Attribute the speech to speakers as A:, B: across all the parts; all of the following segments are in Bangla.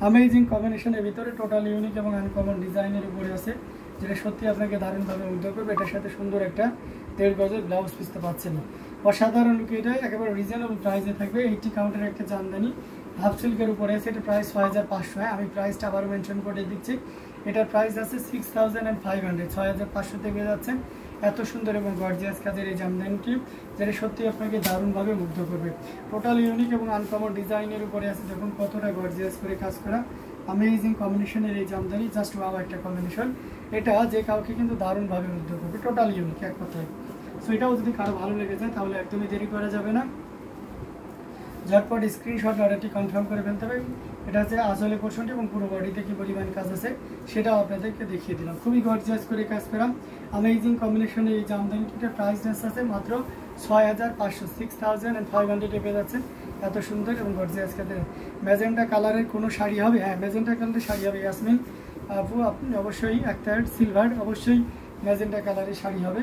A: अमेजिंग कम्बिनेशনের ভিতরে টোটাল ইউনিক এবং আনকমন ডিজাইনের উপরে আছে, যেটা সত্যি আপনাকে দারুণভাবে মুগ্ধ করবে। এটার সাথে সুন্দর একটা 1.5 গজের ব্লাউজ পিসতে পাচ্ছেন। অসাধারণ লুক, এটা একেবারে রিজনেবল প্রাইসে থাকবে। 80 কাউন্টের একটা জামদানি হাফ সিল্কের উপরে আছে, এটা প্রাইস 6500। আমি প্রাইসটা আবারও মেনশন করে দিচ্ছি, এটার প্রাইস আছে 6500, 6500 পেয়ে যাচ্ছেন। এত সুন্দর এবং গর্জিয়াস কাজের এই জামদানিটি, যেটা সত্যি আপনাকে দারুণভাবে মুগ্ধ করবে। টোটাল ইউনিক এবং আনকমন ডিজাইনের উপরে আছে, দেখুন কতটা গর্জিয়াস করে কাজ করা। अमेजिंग कम्बिनेशनের এই জামদানি, জাস্ট ওয়াও একটা কম্বিনেশন। এটা যে কাউকে কিন্তু দারুণভাবে মুগ্ধ করবে, টোটাল ইউনিক এক কথায়। সো এটাও যদি কারো ভালো লেগে যায় তাহলে একদমই দেরি করা যাবে না, ঝটপট স্ক্রিনশট অর্ডারটি কনফার্ম করে ফেলতে হবে। এটা হচ্ছে আসলে পোর্শনটি এবং পুরো বডিতে কি পরিমাণ কাজ আছে সেটাও আপনাদেরকে দেখিয়ে দিলাম। খুবই গর্জিয়াস করে কাজ করা अमेजिंग কম্বিনেশনের এই জামদানিটির প্রাইস আছে মাত্র 6500, 6500 পেয়ে যাচ্ছেন। এত সুন্দর এবং গর্জিয়াস কাজের ম্যাজেন্টা কালারের কোনো শাড়ি হবে, হ্যাঁ ম্যাজেন্টা কালারের শাড়ি হবে ইয়াসমিন আপু, আপনি অবশ্যই একটা সিলভার অবশ্যই ম্যাজেন্টা কালারের শাড়ি হবে।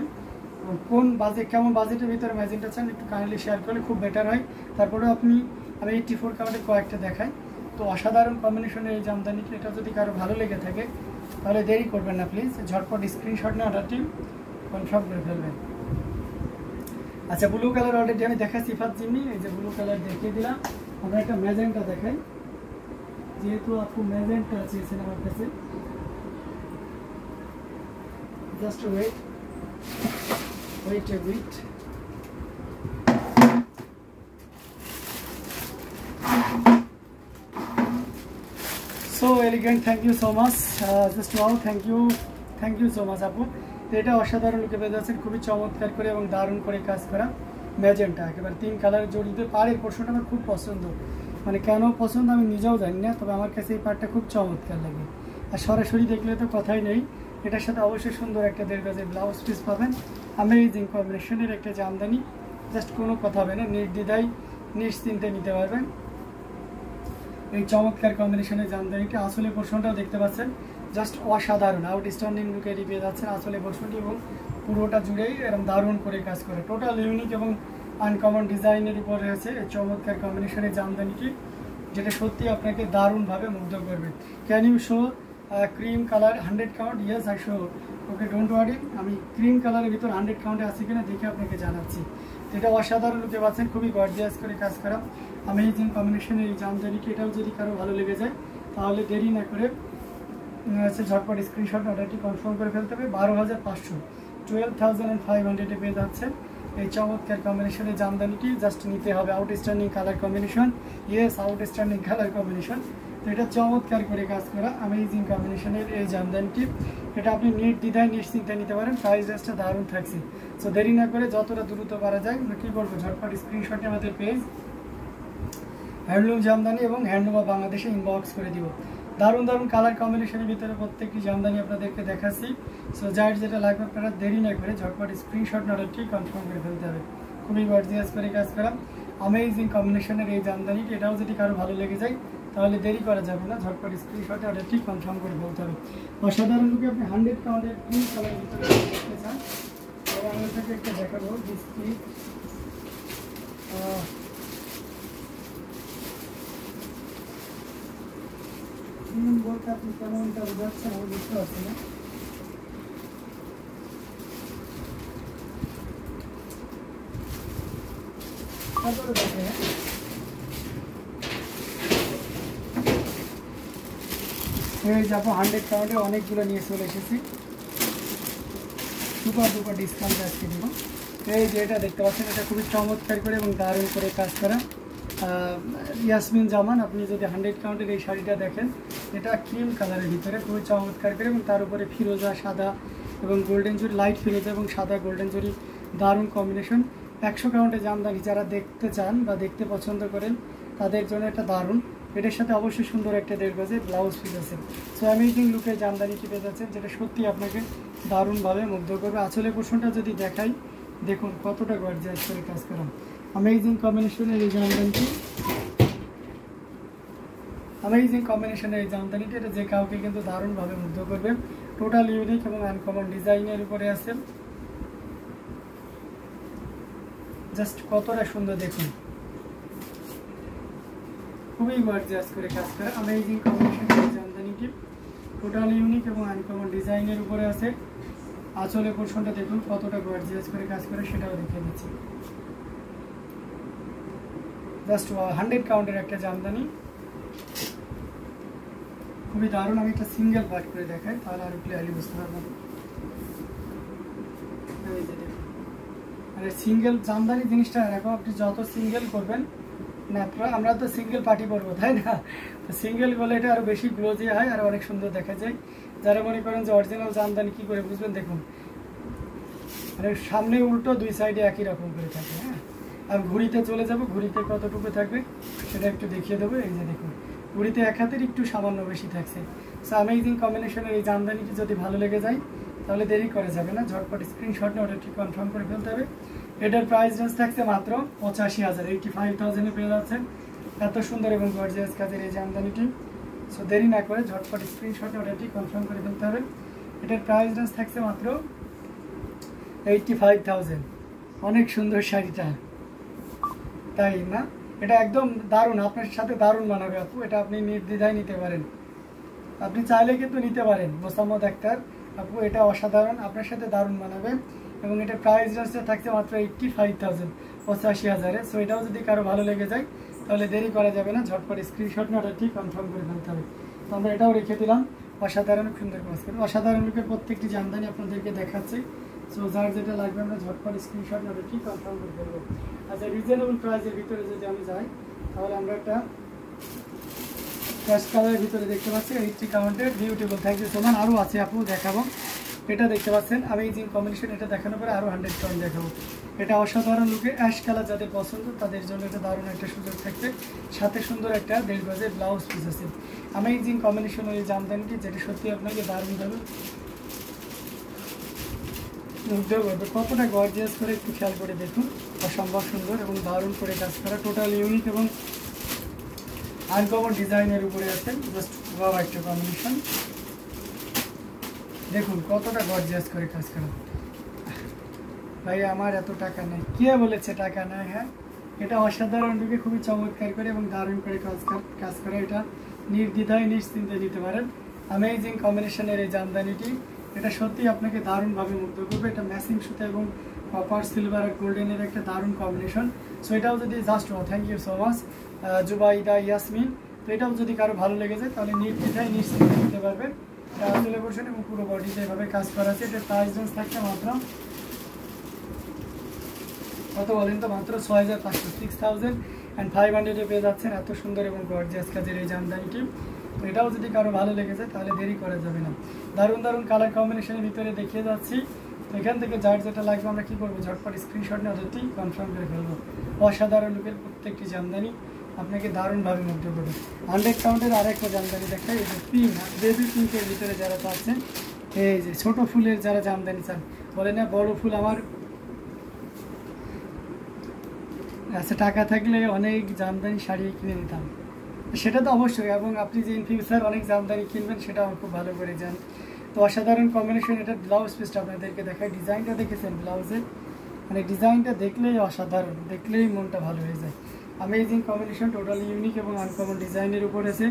A: কোন বাজেট, কেমন বাজেটের ভিতরে ম্যাজেন্টা চান একটু কাইন্ডলি শেয়ার করলে খুব বেটার হয়। তারপরেও আমি 84 কাউন্টের কয়েকটা দেখাই। তো অসাধারণ কম্বিনেশনের এই জামদানিটি, এটা যদি কারো ভালো লেগে থাকে তাহলে দেরি করবেন না, প্লিজ ঝটপট স্ক্রিনশট নিয়ে অর্ডারটি কনফার্ম করে ফেলবেন। আচ্ছা, ব্লু কালার অলরেডি আমি দেখাচ্ছি ইফাত জিমি, এই যে ব্লু কালার দেখিয়ে দিলাম। আমরা একটা ম্যাজেন্টা দেখাই, যেহেতু আপু ম্যাজেন্টা চেয়েছেন আমার কাছে। Just wait a bit. So elegant, thank you so much. Just wow, thank you so much আপু। তো এটা অসাধারণ লুকে পেয়ে যাচ্ছেন, খুবই চমৎকার করে এবং দারুণ করে কাজ করা ম্যাজেন্টা, একেবারে 3 কালার জড়িত। পাড়ের পোর্শনটা আমার খুব পছন্দ, মানে কেন পছন্দ আমি নিজেও জানি না, তবে আমার কাছে এই পাড়টা খুব চমৎকার লাগে। আর সরাসরি দেখলে তো কথাই নেই। এটার সাথে অবশ্যই সুন্দর একটা 1.5 গজের ব্লাউজ পিস পাবেন। अमेजिंग কম্বিনেশনের একটা জামদানি, জাস্ট কোনো কথা হবে না, নির্দ্বিধায় নিশ্চিন্তে নিতে পারবেন এই চমৎকার কম্বিনেশনের জামদানিটা। আসলে পোর্শনটাও দেখতে পাচ্ছেন, জাস্ট অসাধারণ আউটস্ট্যান্ডিং লুকে পেয়ে যাচ্ছেন আসলে পোর্শনটি, এবং পুরোটা জুড়েই এরকম দারুণ করে কাজ করে। টোটাল ইউনিক এবং আনকমন ডিজাইনের উপর রয়েছে এই চমৎকার কম্বিনেশনের জামদানিটি, যেটা সত্যি আপনাকে দারুণভাবে মুগ্ধ করবে। Can you show cream colour 100 count? Yes I show. Okay, don't worry, আমি ক্রিম কালারের ভিতর 100 কাউন্টে আছে কিনা দেখে আপনাকে জানাচ্ছি। এটা অসাধারণ লুকে পাচ্ছেন, খুবই গর্জিয়াস করে কাজ করা अमेजिंग কম্বিনেশনের এই জামদানিটি। এটাও যদি কারো ভালো লেগে যায় তাহলে দেরি না করে ঝটপট স্ক্রিনশট অর্ডারটি কনফার্ম করে ফেলতে হবে। 12500, 12500 পেয়ে যাচ্ছে এই চমৎকার কম্বিনেশনের জামদানিটি। জাস্ট নিতে হবে, outstanding colour combination, yes outstanding colour combination. তো এটা চমৎকার করে কাজ করা अमेजिंग কম্বিনেশনের এই জামদানিটি, এটা আপনি নির্দ্বিধায় নিশ্চিন্তে নিতে পারেন। প্রাইস রেঞ্জটা দারুণ থাকছে। সো দেরি না করে যতটা দ্রুত পারা যায় কী বলবো, ঝটপট স্ক্রিনশটে আমাদের পেজ হ্যান্ডলুম জামদানি এবং হ্যান্ডলুম অফ বাংলাদেশে ইনবক্স করে দিব। দারুণ দারুণ কালার কম্বিনেশনের ভিতরে প্রত্যেকটি জামদানি আপনাদেরকে দেখাচ্ছি। সো যার যেটা লাগবে আপনারা দেরি না করে ঝটপট স্ক্রিনশট অর্ডারটি কনফার্ম করে ফেলতে হবে। খুবই গর্জিয়াস করে কাজ করা अमेजिंग কম্বিনেশনের এই জামদানিটি, এটাও যদি কারো ভালো লেগে যায় তাহলে দেরি করা যাবে না, ঝটপট স্ক্রিনশটে অর্ডারটি কনফার্ম করে ফেলতে হবে। অসাধারণ লুকে আপনি 100 কাউন্টের ক্রিম কালার ভিতরে দেখতে চান, তো আমি আপনাকে একটা দেখাবো। ডিসপ্লে বলতে আপনি কেমনটা বোঝাচ্ছেন আমি বুঝতে পারছি না। তারপরে দেখে এই যাবো 100 কাউন্টে অনেকগুলো নিয়ে চলে এসেছি, সুপার ডুপার ডিসকাউন্ট আজকে দিব। এই যে এটা দেখতে পাচ্ছেন, এটা খুবই চমৎকার করে এবং দারুণ করে কাজ করা ইয়াসমিন জামান। আপনি যদি 100 কাউন্টের এই শাড়িটা দেখেন, এটা ক্রিম কালারের ভিতরে খুবই চমৎকার করে, এবং তার উপরে ফিরোজা সাদা এবং গোল্ডেন জুরি, লাইট ফিরোজা এবং সাদা গোল্ডেন জুরি, দারুণ কম্বিনেশন। 100 কাউন্টে জামদানি যারা দেখতে চান বা দেখতে পছন্দ করেন তাদের জন্য এটা দারুণ। এটার সাথে অবশ্যই সুন্দর একটা 1.5 গজের ব্লাউজ পিস আছে। সো অ্যামেজিং লুকের জামদানিটি পেয়ে যাচ্ছেন, যেটা সত্যি আপনাকে দারুণভাবে মুগ্ধ করবে। আসলে পোর্শনটা যদি দেখাই, দেখুন কতটা গর্জিয়াস করে কাজ করা अमेजिंग কম্বিনেশনের এই জামদানিটি, अमेजिंग কম্বিনেশনের এই জামদানিটি, এটা যে কাউকে কিন্তু দারুণভাবে মুগ্ধ করবে। টোটাল ইউনিক এবং আনকমন ডিজাইনের উপরে আছে, জাস্ট কতটা সুন্দর দেখুন, খুব খুবই গর্জিয়াস করে কাজ করে, অ্যামেজিং কম্বিনেশন জামদানিটি টোটাল ইউনিক এবং আনকমন ডিজাইনের উপরে আছে। আঁচলে পোর্শনটা দেখুন কতটা গর্জিয়াস করে কাজ করে সেটাও দেখিয়ে দিচ্ছি। জাস্ট 100 কাউন্টের একটা জামদানি, খুবই দারুণ। আমি একটা সিঙ্গেল পার্ট করে দেখাই তাহলে আরো ক্লিয়ারলি বুঝতে পারবেন। সিঙ্গেল জামদানি জিনিসটা এরকম, আপনি যত সিঙ্গেল করবেন না, আমরা তো সিঙ্গেল পার্টি করবো তাই না, তো সিঙ্গেল করলে এটা আরো বেশি গ্লোজি হয় আর অনেক সুন্দর দেখা যায়। যারা মনে করেন যে অরিজিনাল জামদানি কি করে বুঝবেন, দেখুন মানে সামনে উল্টো দুই সাইডে একই রকম করে থাকে। হ্যাঁ, আর ঘুড়িতে চলে যাব, ঘুড়িতে কতটুকু থাকবে সেটা একটু দেখিয়ে দেবো। এই যে দেখুন ঘুড়িতে এক হাতের একটু সামান্য বেশি থাকছে। সো অ্যামেজিং কম্বিনেশনের এই জামদানিটি যদি ভালো লেগে যায় তাহলে দেরি করে যাবে না, ঝটপট স্ক্রিনশট নিয়ে অর্ডারটি কনফার্ম করে ফেলতে হবে। এটার প্রাইস রেঞ্জ থাকছে মাত্র 85,000, 85,000-এ পেয়ে যাচ্ছেন এত সুন্দর এবং গর্জিয়াস কাজের এই জামদানিটি। সো দেরি না করে ঝটপট স্ক্রিনশট নিয়ে অর্ডারটি কনফার্ম করে ফেলতে হবে। এটার প্রাইস রেঞ্জ থাকছে মাত্র 85,000। অনেক সুন্দর শাড়িটা, তাই না? এটা একদম দারুণ, আপনার সাথে দারুণ মানাবে আপু। এটা আপনি নির্দ্বিধায় নিতে পারেন, আপনি চাইলে কিন্তু নিতে পারেন। মোসাম্মদ আক্তার আপু, এটা অসাধারণ, আপনার সাথে দারুণ মানাবে এবং এটা প্রাইস রেঞ্জটা থাকছে মাত্র 85,000, 85,000-এ। সো এটাও যদি কারো ভালো লেগে যায় তাহলে দেরি করা যাবে না, ঝটপট স্ক্রিনশট নিয়ে অর্ডারটি কনফার্ম করে ফেলতে হবে। তো আমরা এটাও রেখে দিলাম। অসাধারণ সুন্দর কাজ করে, অসাধারণ লুকের প্রত্যেকটি জামদানি আপনাদেরকে দেখাচ্ছি। সো যার যেটা লাগবে আমরা ঝটপট স্ক্রিনশট নিয়ে অর্ডারটি কনফার্ম করে ফেলবো। আচ্ছা, রিজনেবল প্রাইসের ভিতরে যদি আমি যাই তাহলে আমরা একটা ক্যাশ কালারের ভিতরে দেখতে পাচ্ছি 80 কাউন্টের beautiful, thank you so much. আরও আছে আপু, দেখাবো। এটা দেখতে পাচ্ছেন অ্যামেজিং কম্বিনেশন, এটা দেখানোর পরে আরও 100 কাউন্ট দেখাবো। এটা অসাধারণ লুকে অ্যাশ কালার যাদের পছন্দ তাদের জন্য এটা দারুণ একটা সুযোগ থাকবে। সাথে সুন্দর একটা 1.5 গজের ব্লাউজ পিস আছে। অ্যামেজিং কম্বিনেশন ওই জামদানিটি, যেটা সত্যি আপনাকে দারুণভাবে মুগ্ধ করবে। কতটা গর্জিয়াস করে একটু খেয়াল করে দেখুন, অসম্ভব সুন্দর এবং দারুণ করে কাজ করা, টোটাল ইউনিক এবং আনকমন ডিজাইনের উপরে আছে। জাস্ট ওয়াও একটা কম্বিনেশন, দেখুন কতটা গর্জিয়াস করে কাজ করা। ভাই আমার এত টাকা নেই, কে বলেছে টাকা নেই? হ্যাঁ, এটা অসাধারণ রূপে খুবই চমৎকার করে এবং দারুণ করে কাজ করা। এটা নির্দ্বিধায় নিশ্চিন্তে নিতে পারেন। অ্যামেজিং কম্বিনেশনের এই জামদানিটি, এটা সত্যি আপনাকে দারুণভাবে মুগ্ধ করবে। এটা ম্যাচিং সুতা এবং কপার সিলভার আর গোল্ডেনের একটা দারুণ কম্বিনেশন। সো এটাও যদি just thank you so much Zubaida Yasmin. তো এটাও যদি কারো ভালো লেগে যায় তাহলে নির্দ্বিধায় নিশ্চিন্তে নিতে পারবেন। আসলে বলছেন এবং পুরো বডিতে এভাবে কাজ করা আছে। এটার প্রাইস রেঞ্জ থাকছে মাত্র কত বলেন তো, মাত্র 6,500, 6,500-এ পেয়ে যাচ্ছেন এত সুন্দর এবং গর্জিয়াস কাজের এই জামদানিটি। তো এটাও যদি কারো ভালো লেগে যায় তাহলে দেরি করা যাবে না। দারুণ দারুণ কালার কম্বিনেশনের ভিতরে দেখিয়ে যাচ্ছি। তো এখান থেকে যার যেটা লাগবে আমরা কী করবো, ঝটপট স্ক্রিনশট নিয়ে অর্ডারটি কনফার্ম করে ফেলবো। অসাধারণ লুকের প্রত্যেকটি জামদানি আপনাকে দারুণভাবে মুগ্ধ করবে। 100 কাউন্টের আরেকটা জামদানি দেখাই, এই যে পিঙ্ক, বেবি পিঙ্কের ভিতরে যারা চাচ্ছেন, এই যে ছোটো ফুলের যারা জামদানি চান, বলে না বড় ফুল আমার আচ্ছা টাকা থাকলে অনেক জামদানি শাড়ি কিনে নিতাম, সেটা তো অবশ্যই। এবং আপনি যে ইন ফিউচার অনেক জামদানি কিনবেন সেটা আমার খুব ভালো করে জান। তো অসাধারণ কম্বিনেশন। এটা ব্লাউজ পিসটা আপনাদেরকে দেখায়, ডিজাইনটা দেখেছেন ব্লাউজের, মানে ডিজাইনটা দেখলেই অসাধারণ, দেখলেই মনটা ভালো হয়ে যায়। অ্যামেজিং কম্বিনেশন, টোটালি ইউনিক এবং আনকমন ডিজাইনের উপর আছে।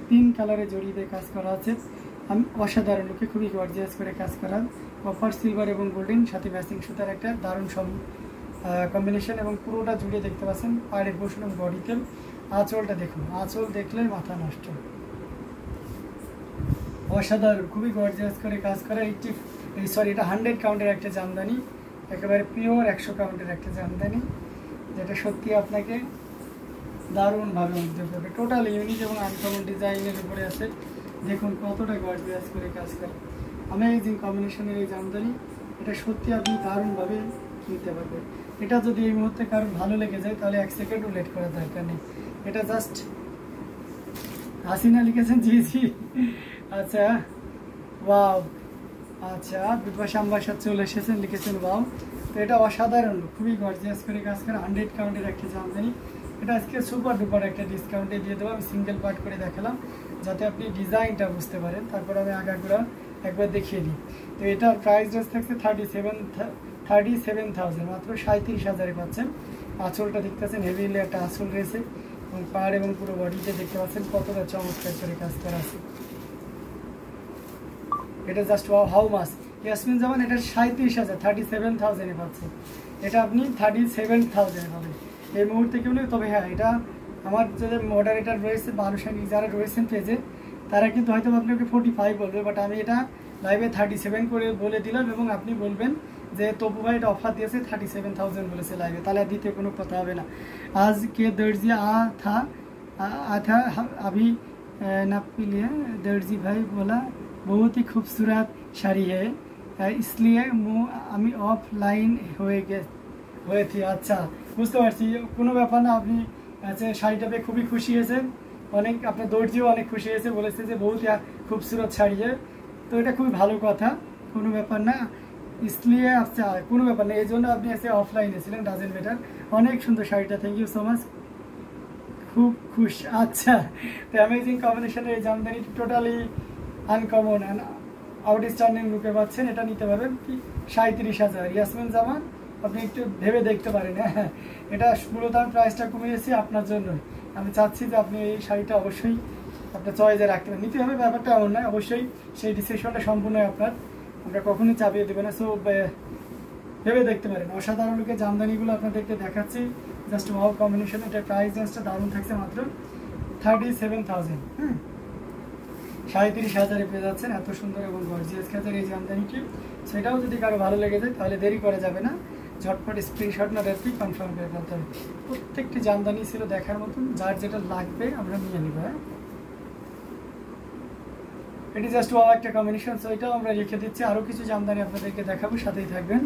A: 3 কালারে জড়িয়ে কাজ করা আছে। অসাধারণ লুকে খুবই গর্জিয়াস করে কাজ করা, কপার সিলভার এবং গোল্ডেন সাথে ম্যাচিং সুতার একটা দারুণ কম্বিনেশন এবং পুরোটা জুড়ে দেখতে পাচ্ছেন পায়ের পোর্শন এবং বডিতে। আঁচলটা দেখুন, আঁচল দেখলেই মাথা নষ্ট, অসাধারণ খুবই গর্জিয়াস করে কাজ করা। এটা 100 কাউন্টের একটা জামদানি, একেবারে পিওর 100 কাউন্টের একটা জামদানি, যেটা সত্যি আপনাকে দারুণভাবে মুগ্ধ করবে। টোটাল ইউনিক এবং আনকমন ডিজাইনের উপরে আছে। দেখুন কতটা গর্জিয়াস করে কাজ করে। অ্যামেজিং কম্বিনেশনের এই জামদানি, এটা সত্যি আপনি দারুণভাবে নিতে পারবেন। এটা যদি এই মুহূর্তে কারোর ভালো লেগে যায় তাহলে 1 সেকেন্ডও লেট করার দরকার নেই। এটা জাস্ট হাসিনা লিখেছেন, জি জি আচ্ছা ওয়াও, আচ্ছা বিপাশ আম্বাসাদ চলে এসেছেন, লিখেছেন ওয়াও। তো এটা অসাধারণ, খুবই গর্জিয়াস করে কাজ করে। 100 কাউন্টের একটা জামদানি, এটা আজকে সুপার ডুপার একটা ডিসকাউন্টে দিয়ে দেবো। আমি সিঙ্গেল পার্ট করে দেখালাম যাতে আপনি ডিজাইনটা বুঝতে পারেন, তারপর আমি আগাগোড়া একবার দেখিয়ে দিই। তো এটার প্রাইস রেঞ্জ থাকছে 37,000, মাত্র 37,000-এ পাচ্ছেন। আঁচলটা দেখতেছেন হেভি একটা আঁচল রয়েছে, এবং পাড় এবং পুরো বডিতে দেখতে পাচ্ছেন কতটা চমৎকার করে কাজ করা আছে। এটা জাস্ট হাউ মাস ইয়াসমিন জামান, এটা 37,000 37,000 পাচ্ছে। এটা আপনি 37,000 পাবেন এই মুহূর্তে কেউ নেই। তবে হ্যাঁ, এটা আমার যে মডারেটার রয়েছে বা আনুষ্ঠানিক যারা রয়েছেন পেজে, তারা কিন্তু হয়তো আপনাকে 45 বলবে, বাট আমি এটা লাইভে 37 করে বলে দিলাম এবং আপনি বলবেন যে তপু ভাই এটা অফার দিয়েছে 37,000 বলেছে লাইভে, তাহলে আর দ্বিতীয় কোনো কথা হবে না। আজ কে दर्जी था अभी नापी लिए दर्जी भाई बोला बहुत ही खूबसूरत শাড়ি है इसलिए আমি অফলাইন হয়েছি। আচ্ছা, বুঝতে পারছি, কোনো ব্যাপার না। আপনি শাড়িটা পেয়ে খুবই খুশি হয়েছেন, অনেক আপনার দর্জিও অনেক খুশি হয়েছে, বলেছে যে বহুত খুবসুরত শাড়ি। তো এটা খুবই ভালো কথা, কোনো ব্যাপার না। इसलिए আচ্ছা, কোনো ব্যাপার না, এই জন্য আপনি অফলাইনে ছিলেন, ডাজেন্ট ম্যাটার। অনেক সুন্দর শাড়িটা, থ্যাংক ইউ সো মাচ, খুব খুশ। আচ্ছা, তো অ্যামেজিং কম্বিনেশনের এই জামদানিটি টোটালি আনকমন অ্যান্ড আউটস্ট্যান্ডিং লুকে পাচ্ছেন। এটা নিতে পারবেন কি 37,000। ইয়াসমিন জামান, আপনি একটু ভেবে দেখতে পারেন। হ্যাঁ, এটা মূলত আমি প্রাইসটা কমিয়েছি আপনার জন্যই। আমি চাচ্ছি যে আপনি এই শাড়িটা অবশ্যই আপনার চয়েসে রাখতে পারেন। নিতে হবে ব্যাপারটা এমন নয়, অবশ্যই সেই ডিসিশনটা সম্পূর্ণ আপনার, আমরা কখনোই চাপিয়ে দেবো না। সো ভেবে দেখতে পারেন। অসাধারণ লুকে জামদানিগুলো আপনাদেরকে দেখাচ্ছি, জাস্ট ওয়াও কম্বিনেশন। এটা প্রাইস জাস্টটা দারুণ থাকছে, মাত্র 37,000। 37,000 পেয়ে যাচ্ছেন এত সুন্দর এবং গর্জিয়াস কাজের এই জামদানিটি। সেটাও যদি কারো ভালো লেগে যায় তাহলে দেরি করা যাবে না, ঝটপট স্ক্রিনশট না রেখে কনফার্ম করে ফেলতে হবে। প্রত্যেকটি জামদানি ছিল দেখার মতন, যার যেটা লাগবে আমরা নিয়ে নিব। হ্যাঁ, এটি জাস্ট ওয়াও একটা কম্বিনেশন। সো এটাও আমরা রেখে দিচ্ছি, আরও কিছু জামদানি আপনাদেরকে দেখাবো, সাথেই থাকবেন।